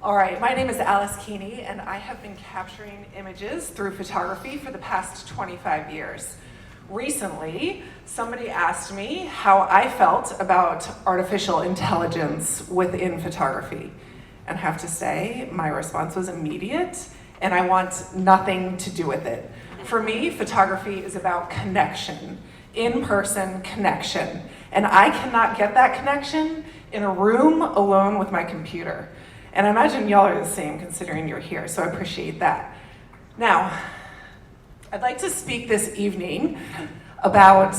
All right, my name is Alice Keeney, and I have been capturing images through photography for the past 25 years. Recently, somebody asked me how I felt about artificial intelligence within photography. And I have to say, my response was immediate, and I want nothing to do with it. For me, photography is about connection, in-person connection. And I cannot get that connection in a room alone with my computer. And I imagine y'all are the same considering you're here, so I appreciate that. Now, I'd like to speak this evening about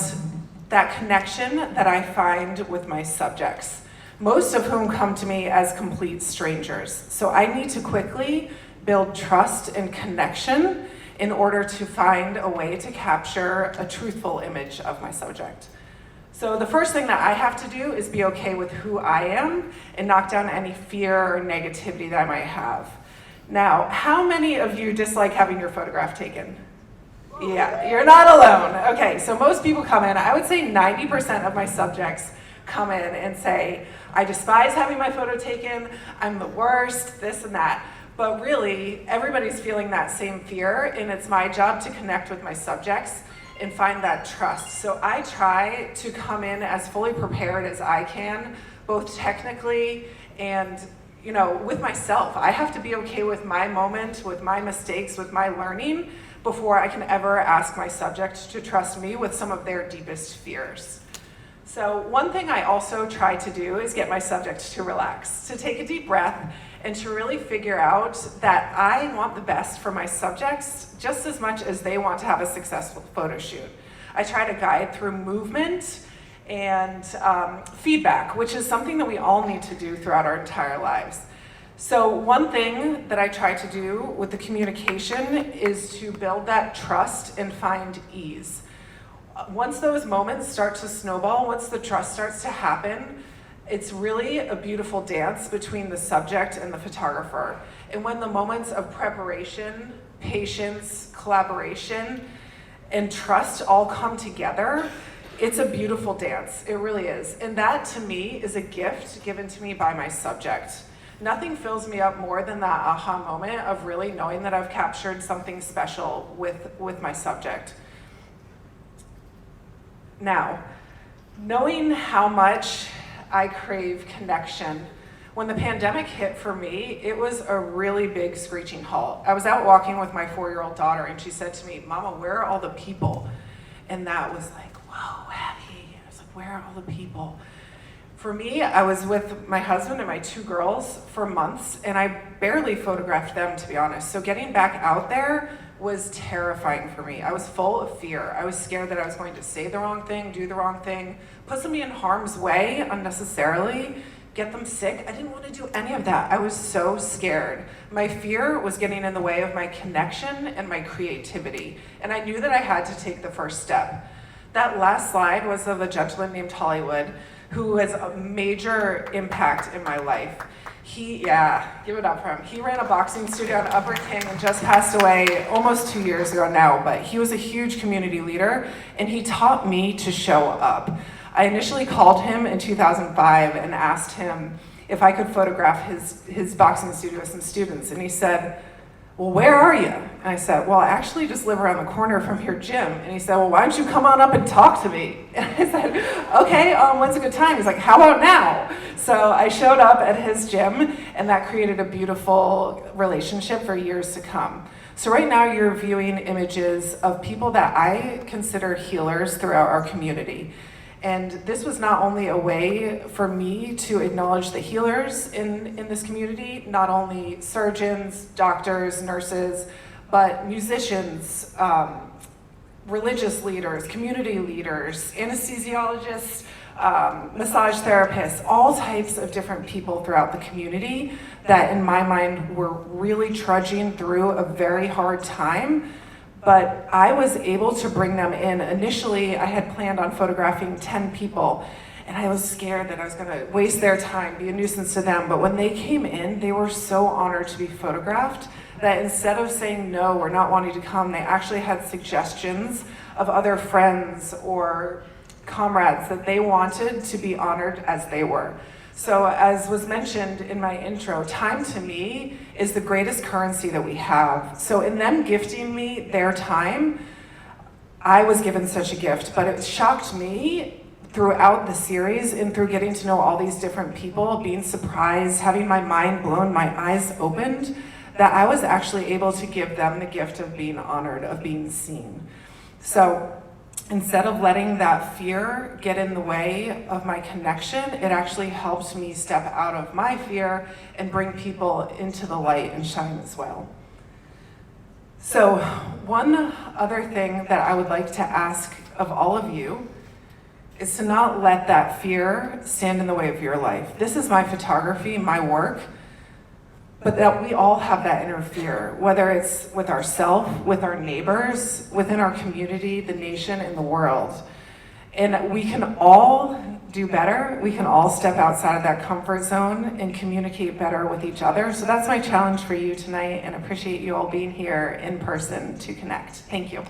that connection that I find with my subjects, most of whom come to me as complete strangers. So I need to quickly build trust and connection in order to find a way to capture a truthful image of my subject. So the first thing that I have to do is be okay with who I am and knock down any fear or negativity that I might have. Now, how many of you dislike having your photograph taken? Yeah, you're not alone. Okay, so most people come in, I would say 90% of my subjects come in and say, I despise having my photo taken, I'm the worst, this and that. But really, everybody's feeling that same fear, and it's my job to connect with my subjects and find that trust. So I try to come in as fully prepared as I can, both technically and with myself. I have to be okay with my moment, with my mistakes, with my learning, before I can ever ask my subject to trust me with some of their deepest fears. So one thing I also try to do is get my subject to relax, to take a deep breath, and to really figure out that I want the best for my subjects just as much as they want to have a successful photo shoot. I try to guide through movement and feedback, which is something that we all need to do throughout our entire lives. So one thing that I try to do with the communication is to build that trust and find ease. Once those moments start to snowball, once the trust starts to happen, it's really a beautiful dance between the subject and the photographer. And when the moments of preparation, patience, collaboration, and trust all come together, it's a beautiful dance. It really is. And that, to me, is a gift given to me by my subject. Nothing fills me up more than that aha moment of really knowing that I've captured something special with my subject. Now, knowing how much I crave connection, when the pandemic hit for me, it was a really big screeching halt. I was out walking with my 4-year-old daughter, and she said to me, Mama, where are all the people? And that was like, whoa, Abby. I was like, where are all the people? For me, I was with my husband and my 2 girls for months, and I barely photographed them, to be honest. So getting back out there was terrifying for me. I was full of fear. I was scared that I was going to say the wrong thing, do the wrong thing, put somebody in harm's way unnecessarily, get them sick. I didn't want to do any of that. I was so scared. My fear was getting in the way of my connection and my creativity, and I knew that I had to take the first step. That last slide was of a gentleman named Hollywood who has a major impact in my life. Give it up for him. He ran a boxing studio in Upper King and just passed away almost 2 years ago now, but he was a huge community leader, and he taught me to show up. I initially called him in 2005 and asked him if I could photograph his boxing studio with some students, and he said, well, where are you? And I said, well, I actually just live around the corner from your gym. And he said, well, why don't you come on up and talk to me? And I said, okay, when's a good time? He's like, how about now? So I showed up at his gym, and that created a beautiful relationship for years to come. So right now you're viewing images of people that I consider healers throughout our community. And this was not only a way for me to acknowledge the healers in this community, not only surgeons, doctors, nurses, but musicians, religious leaders, community leaders, anesthesiologists, massage therapists, all types of different people throughout the community that in my mind were really trudging through a very hard time. But I was able to bring them in. Initially, I had planned on photographing 10 people, and I was scared that I was gonna waste their time, be a nuisance to them. But when they came in, they were so honored to be photographed that instead of saying no or not wanting to come, they actually had suggestions of other friends or comrades that they wanted to be honored as they were. So as was mentioned in my intro, time to me is the greatest currency that we have. So in them gifting me their time, I was given such a gift, but it shocked me throughout the series and through getting to know all these different people, being surprised, having my mind blown, my eyes opened, that I was actually able to give them the gift of being honored, of being seen. So instead of letting that fear get in the way of my connection, it actually helped me step out of my fear and bring people into the light and shine as well. So one other thing that I would like to ask of all of you is to not let that fear stand in the way of your life. This is my photography, my work, but that we all have that inner fear, whether it's with ourselves, with our neighbors, within our community, the nation, and the world. And we can all do better. We can all step outside of that comfort zone and communicate better with each other. So that's my challenge for you tonight, and I appreciate you all being here in person to connect. Thank you.